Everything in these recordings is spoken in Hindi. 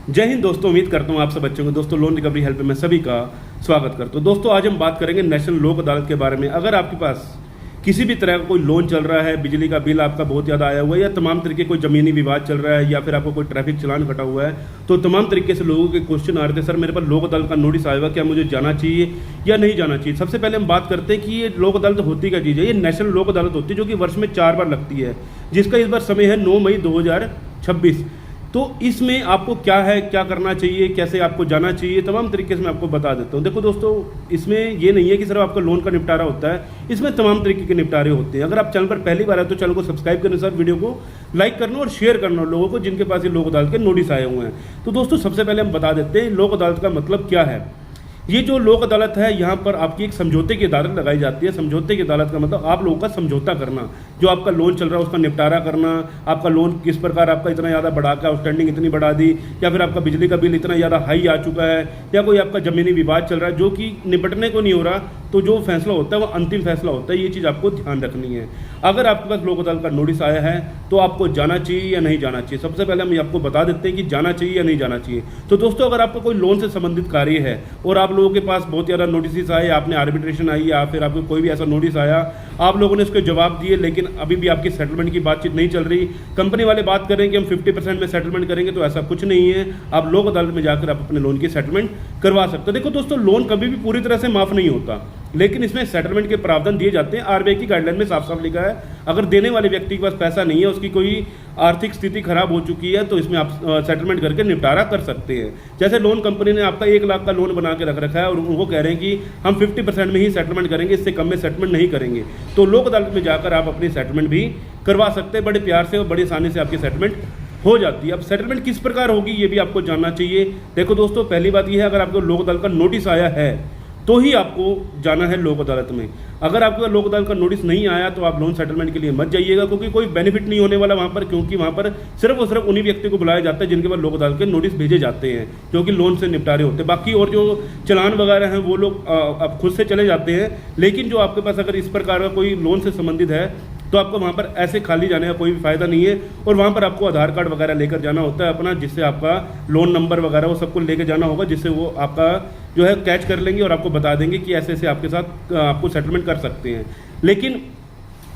जय हिंद दोस्तों, उम्मीद करता हूँ आप सब बच्चों को दोस्तों लोन रिकवरी हेल्प में सभी का स्वागत करता हूँ। दोस्तों आज हम बात करेंगे नेशनल लोक अदालत के बारे में। अगर आपके पास किसी भी तरह का कोई लोन चल रहा है, बिजली का बिल आपका बहुत ज़्यादा आया हुआ है, या तमाम तरीके कोई ज़मीनी विवाद चल रहा है, या फिर आपको कोई ट्रैफिक चालान कटा हुआ है, तो तमाम तरीके से लोगों के क्वेश्चन आ रहे थे, सर मेरे पास लोक अदालत का नोटिस आया हुआ, क्या मुझे जाना चाहिए या नहीं जाना चाहिए। सबसे पहले हम बात करते हैं कि ये लोक अदालत होती क्या चीज़ है। ये नेशनल लोक अदालत होती है जो कि वर्ष में 4 बार लगती है, जिसका इस बार समय है 9 मई 2026। तो इसमें आपको क्या है, क्या करना चाहिए, कैसे आपको जाना चाहिए, तमाम तरीके से मैं आपको बता देता हूँ। देखो दोस्तों, इसमें ये नहीं है कि सिर्फ आपका लोन का निपटारा होता है, इसमें तमाम तरीके के निपटारे होते हैं। अगर आप चैनल पर पहली बार आए तो चैनल को सब्सक्राइब करने साथ वीडियो को लाइक करना और शेयर करना लोगों को जिनके पास ये लोक अदालत के नोटिस आए हुए हैं। तो दोस्तों सबसे पहले हम बता देते हैं लोक अदालत का मतलब क्या है। ये जो लोक अदालत है, यहाँ पर आपकी एक समझौते की अदालत लगाई जाती है। समझौते की अदालत का मतलब आप लोगों का समझौता करना, जो आपका लोन चल रहा है उसका निपटारा करना। आपका लोन किस प्रकार आपका इतना ज़्यादा बढ़ा के आउटस्टैंडिंग इतनी बढ़ा दी, या फिर आपका बिजली का बिल इतना ज़्यादा हाई आ चुका है, या कोई आपका ज़मीनी विवाद चल रहा है जो कि निपटने को नहीं हो रहा, तो जो फैसला होता है वो अंतिम फैसला होता है। ये चीज़ आपको ध्यान रखनी है। अगर आपके पास लोक अदालत का नोटिस आया है तो आपको जाना चाहिए या नहीं जाना चाहिए। सबसे पहले हम आपको बता देते हैं कि जाना चाहिए या नहीं जाना चाहिए। तो दोस्तों अगर आपका कोई लोन से संबंधित कार्य है और आप लोगों के पास बहुत ज़्यादा नोटिस आए, आपने आर्बिट्रेशन आई या फिर आपको कोई भी ऐसा नोटिस आया, आप लोगों ने उसके जवाब दिए, लेकिन अभी भी आपकी सेटलमेंट की बातचीत नहीं चल रही, कंपनी वाले बात कर रहे हैं कि हम 50% में सेटलमेंट करेंगे, तो ऐसा कुछ नहीं है। आप लोक अदालत में जाकर आप अपने लोन की सेटलमेंट करवा सकते हो। देखो दोस्तों, लोन कभी भी पूरी तरह से माफ नहीं होता, लेकिन इसमें सेटलमेंट के प्रावधान दिए जाते हैं। आरबीआई की गाइडलाइन में साफ साफ लिखा है, अगर देने वाले व्यक्ति के पास पैसा नहीं है, उसकी कोई आर्थिक स्थिति खराब हो चुकी है, तो इसमें आप सेटलमेंट करके निपटारा कर सकते हैं। जैसे लोन कंपनी ने आपका 1 लाख का लोन बना के रख रखा है और वो कह रहे हैं कि हम 50% में ही सेटलमेंट करेंगे, इससे कम में सेटलमेंट नहीं करेंगे, तो लोक अदालत में जाकर आप अपनी सेटलमेंट भी करवा सकते हैं। बड़े प्यार से और बड़ी आसानी से आपकी सेटलमेंट हो जाती है। अब सेटलमेंट किस प्रकार होगी ये भी आपको जानना चाहिए। देखो दोस्तों, पहली बात यह है, अगर आपको लोक अदालत का नोटिस आया है तो ही आपको जाना है लोक अदालत में। अगर आपके पास लोक अदालत का नोटिस नहीं आया तो आप लोन सेटलमेंट के लिए मत जाइएगा, क्योंकि कोई बेनिफिट नहीं होने वाला वहाँ पर, क्योंकि वहाँ पर सिर्फ और सिर्फ उन्हीं व्यक्ति को बुलाया जाता है जिनके पास लोक अदालत के नोटिस भेजे जाते हैं, जो कि लोन से निपटारे होते हैं। बाकी और जो चलान वगैरह हैं वो लोग अब खुद से चले जाते हैं, लेकिन जो आपके पास अगर इस प्रकार का कोई लोन से संबंधित है तो आपको वहाँ पर ऐसे खाली जाने का कोई भी फायदा नहीं है। और वहाँ पर आपको आधार कार्ड वगैरह लेकर जाना होता है अपना, जिससे आपका लोन नंबर वगैरह वो सबको लेकर जाना होगा, जिससे वो आपका जो है कैच कर लेंगे और आपको बता देंगे कि ऐसे ऐसे आपके साथ आपको सेटलमेंट कर सकते हैं। लेकिन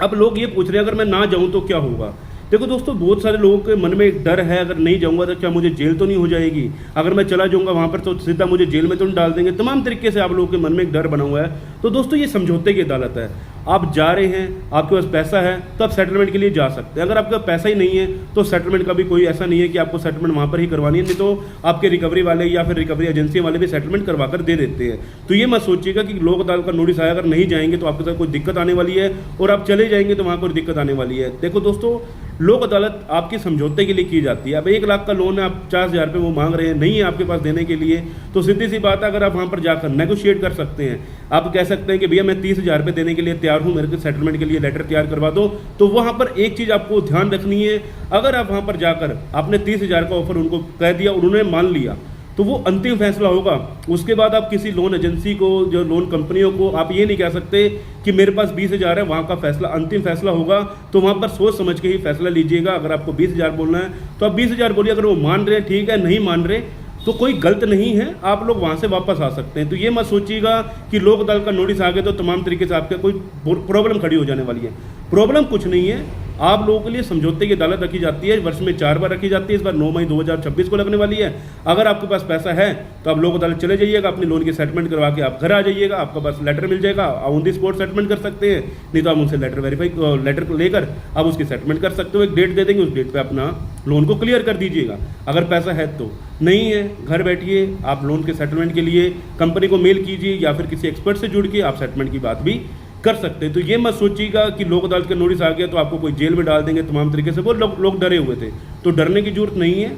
अब लोग ये पूछ रहे हैं, अगर मैं ना जाऊँ तो क्या होगा। देखो दोस्तों, बहुत सारे लोगों के मन में एक डर है, अगर नहीं जाऊंगा तो क्या मुझे जेल तो नहीं हो जाएगी, अगर मैं चला जाऊंगा वहां पर तो सीधा मुझे जेल में तो नहीं डाल देंगे। तमाम तरीके से आप लोगों के मन में एक डर बना हुआ है। तो दोस्तों ये समझौते की अदालत है, आप जा रहे हैं, आपके पास पैसा है तो आप सेटलमेंट के लिए जा सकते हैं। अगर आपके पास पैसा ही नहीं है तो सेटलमेंट का भी कोई ऐसा नहीं है कि आपको सेटलमेंट वहाँ पर ही करवानी है, नहीं तो आपके रिकवरी वाले या फिर रिकवरी एजेंसी वाले भी सेटलमेंट करवा कर दे देते हैं। तो ये मत सोचिएगा कि लोक अदालत का नोटिस आया, अगर नहीं जाएंगे तो आपके साथ कोई दिक्कत आने वाली है, और आप चले जाएंगे तो वहाँ कोई दिक्कत आने वाली है। देखो दोस्तों, लोक अदालत आपके समझौते के लिए की जाती है। अब 1 लाख का लोन है, आप 50,000 रुपये वो मांग रहे हैं, नहीं है आपके पास देने के लिए, तो सीधी सी बात है, अगर आप वहाँ पर जाकर नेगोशिएट कर सकते हैं, आप कह सकते हैं कि भैया मैं 30,000 रुपये देने के लिए तैयार हूँ, मेरे को सेटलमेंट के लिए लेटर तैयार करवा दो। तो वहाँ पर एक चीज़ आपको ध्यान रखनी है, अगर आप वहाँ पर जाकर आपने 30,000 का ऑफर उनको कह दिया, उन्होंने मान लिया, तो वो अंतिम फैसला होगा। उसके बाद आप किसी लोन एजेंसी को, जो लोन कंपनियों को, आप ये नहीं कह सकते कि मेरे पास 20,000 है, वहाँ का फैसला अंतिम फैसला होगा। तो वहाँ पर सोच समझ के ही फैसला लीजिएगा। अगर आपको 20,000 बोलना है तो आप 20,000 बोलिए, अगर वो मान रहे हैं ठीक है, नहीं मान रहे तो कोई गलत नहीं है, आप लोग वहाँ से वापस आ सकते हैं। तो ये मत सोचिएगा कि लोक अदालत का नोटिस आ गया तो तमाम तरीके से आपके कोई प्रॉब्लम खड़ी हो जाने वाली है। प्रॉब्लम कुछ नहीं है, आप लोगों के लिए समझौते की अदालत रखी जाती है, वर्ष में 4 बार रखी जाती है, इस बार 9 मई 2026 को लगने वाली है। अगर आपके पास पैसा है तो आप लोक अदालत चले जाइएगा, अपनी लोन की सेटलमेंट करवा के आप घर आ जाइएगा, आपका पास लेटर मिल जाएगा, ऑन दी स्पॉट सेटलमेंट कर सकते हैं, नहीं तो आप उनसे लेटर लेकर आप उसकी सेटलमेंट कर सकते हो। एक डेट दे देंगे, उस डेट पर अपना लोन को क्लियर कर दीजिएगा, अगर पैसा है तो। नहीं है, घर बैठिए, आप लोन के सेटलमेंट के लिए कंपनी को मेल कीजिए या फिर किसी एक्सपर्ट से जुड़ के आप सेटलमेंट की बात भी कर सकते हैं। तो ये मत सोचिएगा कि लोक अदालत का नोटिस आ गया तो आपको कोई जेल में डाल देंगे, तमाम तरीके से वो लोग डरे हुए थे। तो डरने की जरूरत नहीं है,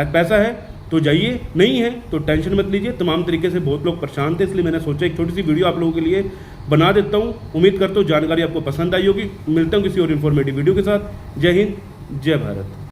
पैसा है तो जाइए, नहीं है तो टेंशन मत लीजिए। तमाम तरीके से बहुत लोग परेशान थे, इसलिए मैंने सोचा एक छोटी सी वीडियो आप लोगों के लिए बना देता हूँ। उम्मीद करता हूँ जानकारी आपको पसंद आई होगी। मिलता हूँ किसी और इन्फॉर्मेटिव वीडियो के साथ। जय हिंद, जय भारत।